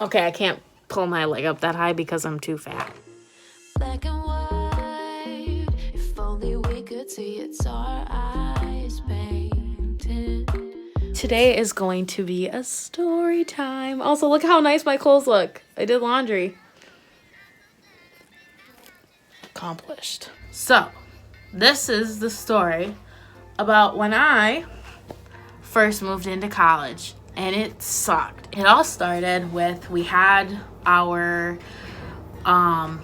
Okay, I can't pull my leg up that high because I'm too fat. Black and white, if only we could see it's our eyes painted. Today is going to be a story time. Also, look how nice my clothes look. I did laundry. Accomplished. So, this is the story about when I first moved into college, and it sucked. It all started with, we had our I'm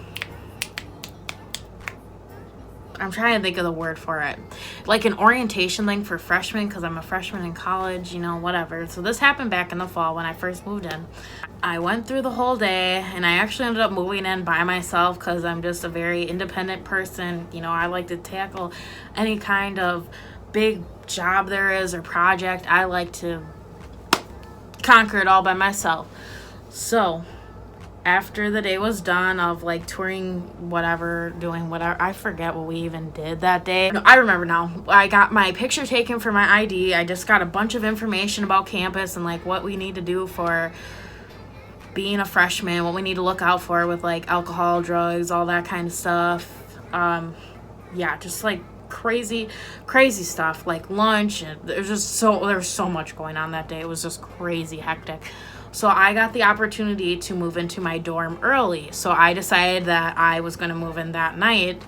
trying to think of the word for it, like an orientation thing for freshmen, because I'm a freshman in college, you know, whatever. So this happened back in the fall when I first moved in. I went through the whole day, and I actually ended up moving in by myself because I'm just a very independent person. You know, I like to tackle any kind of big job there is or project. I like to conquer it all by myself. So after the day was done of like touring whatever, doing whatever, I forget what we even did that day. No, I remember now. I got my picture taken for my ID. I just got a bunch of information about campus and like what we need to do for being a freshman, what we need to look out for with like alcohol, drugs, all that kind of stuff. Yeah, just like crazy stuff, like lunch, and there was so much going on that day. It was just crazy hectic. So I got the opportunity to move into my dorm early. So I decided that I was going to move in that night.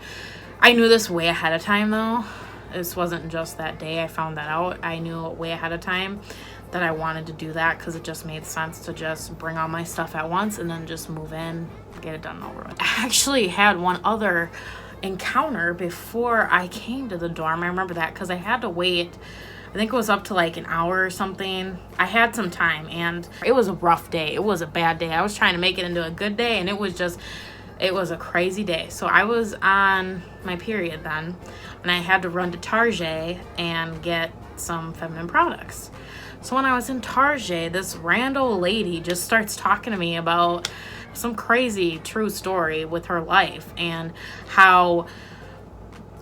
I knew this way ahead of time though. This wasn't just that day I found that out. I knew way ahead of time that I wanted to do that because it just made sense to just bring all my stuff at once and then just move in, get it done over with. I actually had one other encounter before I came to the dorm. I remember that because I had to wait. I think it was up to like an hour or something. I had some time, and it was a rough day. It was a bad day. I was trying to make it into a good day, and it was a crazy day. So I was on my period then, and I had to run to Target and get some feminine products. So when I was in Target, this random lady just starts talking to me about some crazy true story with her life and how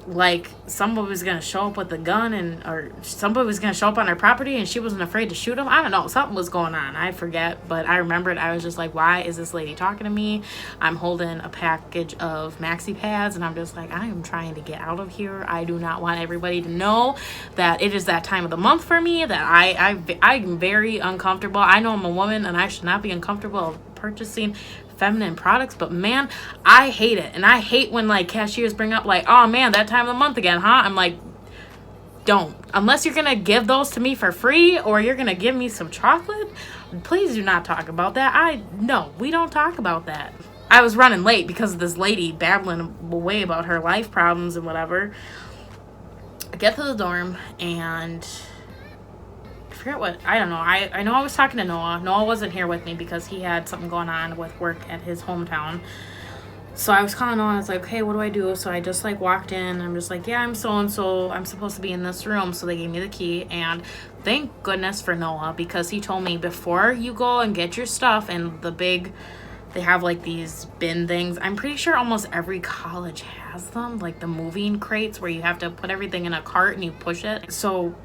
like somebody was gonna show up with a gun or somebody was gonna show up on her property and she wasn't afraid to shoot them. I don't know, something was going on. I forget, but I remembered. I was just like, why is this lady talking to me? I'm holding a package of maxi pads and I'm just like, I am trying to get out of here. I do not want everybody to know that it is that time of the month for me, that I'm very uncomfortable. I know I'm a woman and I should not be uncomfortable purchasing feminine products, but man, I hate it. And I hate when like cashiers bring up like, oh man, that time of the month again, huh? I'm like, don't. Unless you're gonna give those to me for free or you're gonna give me some chocolate, please do not talk about that. No, we don't talk about that. I was running late because of this lady babbling away about her life problems and whatever. I get to the dorm and I forget what, I don't know. I know I was talking to Noah. Noah wasn't here with me because he had something going on with work at his hometown. So I was calling Noah. I was like, hey, what do I do? So I just like walked in. I'm just like, yeah, I'm so-and-so. I'm supposed to be in this room. So they gave me the key. And thank goodness for Noah because he told me before you go and get your stuff and they have like these bin things. I'm pretty sure almost every college has them, like the moving crates where you have to put everything in a cart and you push it. So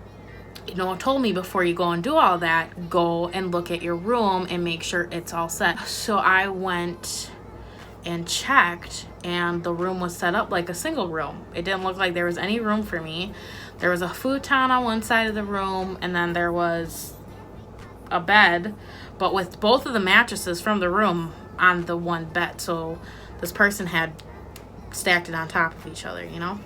Noah told me before you go and do all that, go and look at your room and make sure it's all set. So I went and checked and the room was set up like a single room. It didn't look like there was any room for me. There was a futon on one side of the room and then there was a bed, but with both of the mattresses from the room on the one bed. So this person had stacked it on top of each other, you know?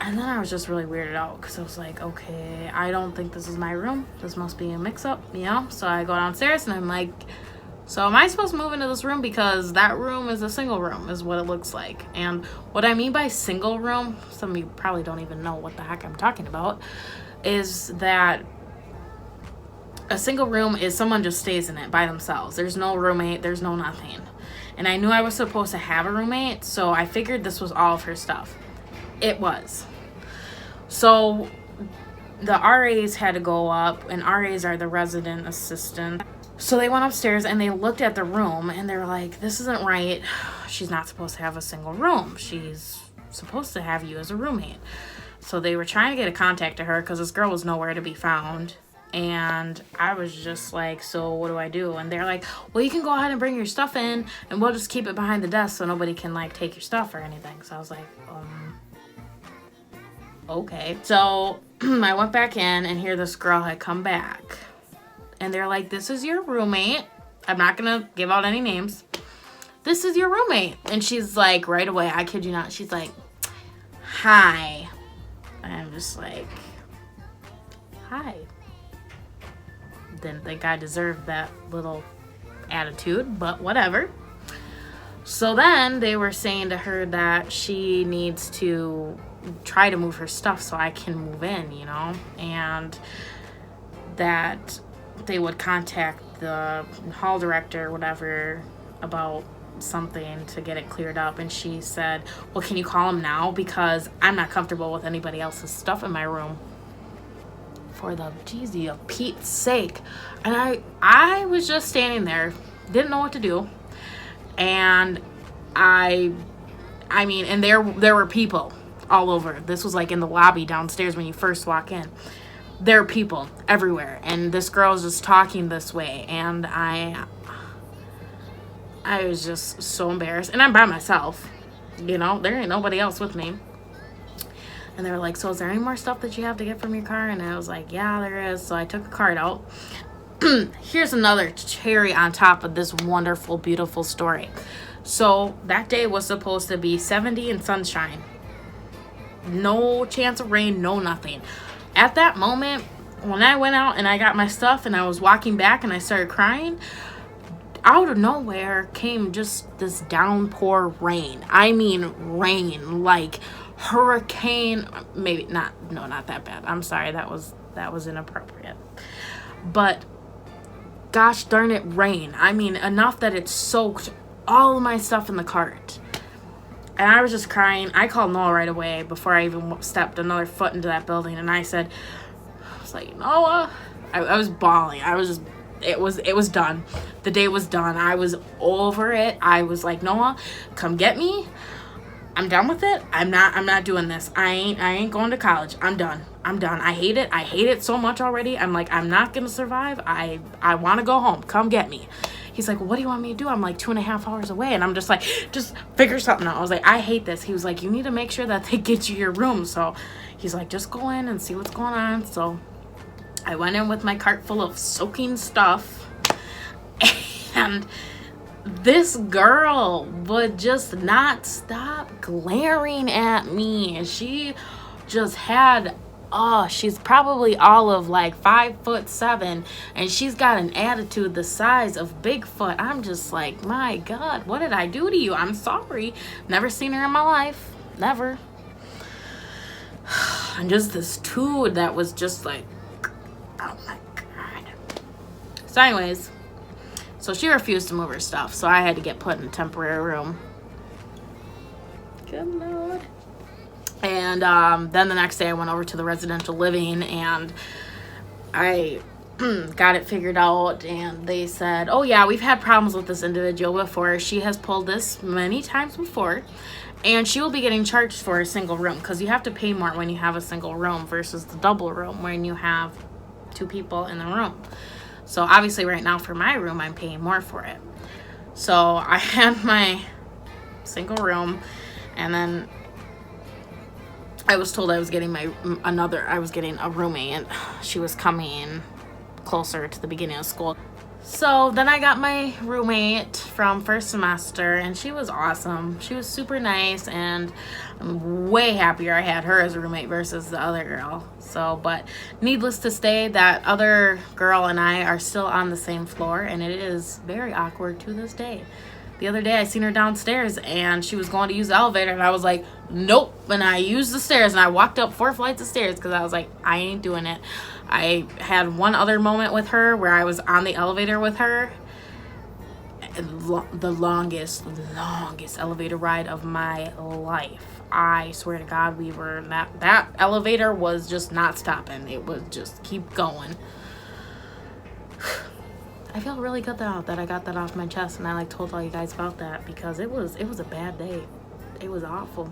And then I was just really weirded out because I was like, okay, I don't think this is my room. This must be a mix-up, you know? So I go downstairs and I'm like, so am I supposed to move into this room? Because that room is a single room is what it looks like. And what I mean by single room, some of you probably don't even know what the heck I'm talking about, is that a single room is someone just stays in it by themselves. There's no roommate, there's no nothing. And I knew I was supposed to have a roommate, so I figured this was all of her stuff. It was. So the RAs had to go up, and RAs are the resident assistant. So they went upstairs and they looked at the room and they were like, this isn't right. She's not supposed to have a single room. She's supposed to have you as a roommate. So they were trying to get a contact to her because this girl was nowhere to be found. And I was just like, so what do I do? And they're like, well, you can go ahead and bring your stuff in and we'll just keep it behind the desk so nobody can like take your stuff or anything. So I was like, okay. So I went back in and here this girl had come back. And they're like, this is your roommate. I'm not going to give out any names. This is your roommate. And she's like, right away, I kid you not, she's like, hi. And I'm just like, hi. Didn't think I deserved that little attitude, but whatever. So then they were saying to her that she needs to try to move her stuff so I can move in, you know, and that they would contact the hall director or whatever about something to get it cleared up. And she said, well, can you call him now, because I'm not comfortable with anybody else's stuff in my room. For the Jeezy of Pete's sake. And I was just standing there, didn't know what to do. And I mean, and there were people all over. This was like in the lobby downstairs when you first walk in. There are people everywhere, and this girl is just talking this way, and I was just so embarrassed. And I'm by myself, you know, there ain't nobody else with me. And they were like, so is there any more stuff that you have to get from your car? And I was like, yeah, there is. So I took a card out. Here's another cherry on top of this wonderful, beautiful story. So that day was supposed to be 70 and sunshine. No chance of rain, no nothing. At that moment, when I went out and I got my stuff and I was walking back and I started crying, out of nowhere came just this downpour rain. I mean rain, like hurricane, maybe not, no, not that bad. I'm sorry, that was inappropriate. But gosh darn it, rain. I mean, enough that it soaked all of my stuff in the cart. And I was just crying. I called Noah right away before I even stepped another foot into that building. And I was like, Noah, I was bawling. I was just, it was done. The day was done. I was over it. I was like, Noah, come get me. I'm done with it. I'm not doing this. I ain't going to college. I'm done. I hate it. I hate it so much already. I'm like, I'm not going to survive. I want to go home. Come get me. He's like, well, what do you want me to do? I'm like 2.5 hours away. And I'm just like, just figure something out. I was like, I hate this. He was like, you need to make sure that they get you your room. So he's like, just go in and see what's going on. So I went in with my cart full of soaking stuff. And this girl would just not stop glaring at me. She just had, she's probably all of like 5'7", and she's got an attitude the size of Bigfoot. I'm just like, my God, what did I do to you? I'm sorry. Never seen her in my life. Never. And just this dude that was just like, oh my God. So anyways, so she refused to move her stuff, so I had to get put in a temporary room. Good Lord. And then the next day I went over to the residential living, and I got it figured out, and they said, oh yeah, we've had problems with this individual before. She has pulled this many times before, and she will be getting charged for a single room, because you have to pay more when you have a single room versus the double room when you have 2 people in the room. So obviously right now for my room, I'm paying more for it. So I had my single room, and then I was told I was getting a roommate, and she was coming closer to the beginning of school. So then I got my roommate from first semester, and she was awesome. She was super nice, and I'm way happier I had her as a roommate versus the other girl. So, but needless to say, that other girl and I are still on the same floor, and it is very awkward to this day. The other day I seen her downstairs, and she was going to use the elevator, and I was like, nope. And I used the stairs, and I walked up 4 flights of stairs because I was like, I ain't doing it. I had one other moment with her where I was on the elevator with her. The longest elevator ride of my life. I swear to God, we were that elevator was just not stopping. It was just keep going. I feel really good though that I got that off my chest, and I like told all you guys about that, because it was a bad day. It was awful.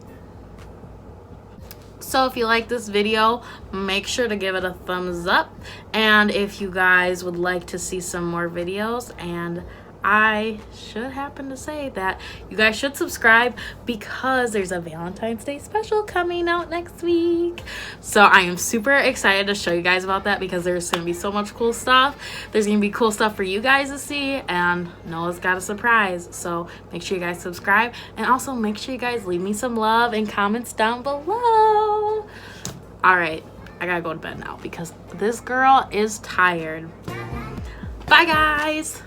So Also, if you like this video, make sure to give it a thumbs up. And if you guys would like to see some more videos, and I should happen to say that you guys should subscribe because there's a Valentine's Day special coming out next week. So I am super excited to show you guys about that because there's going to be so much cool stuff. There's going to be cool stuff for you guys to see, and Noah's got a surprise. So make sure you guys subscribe, and also make sure you guys leave me some love and comments down below. All right, I gotta go to bed now because this girl is tired. Bye, guys.